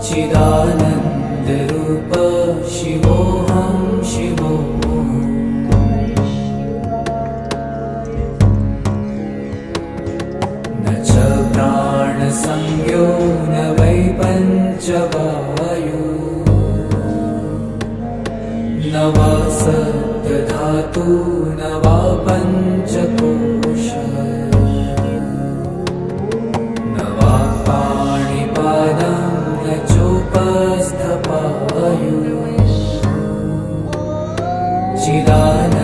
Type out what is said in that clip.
चिदानन्दरूप शिवोऽहं शिवोऽहम्। न च प्राणसंज्ञो न वै पञ्चवायु, न वा सप्तधातु न वा पञ्चकोश, न वा पाणिपादं न चोपस्थपायु। चिदानन्दरूप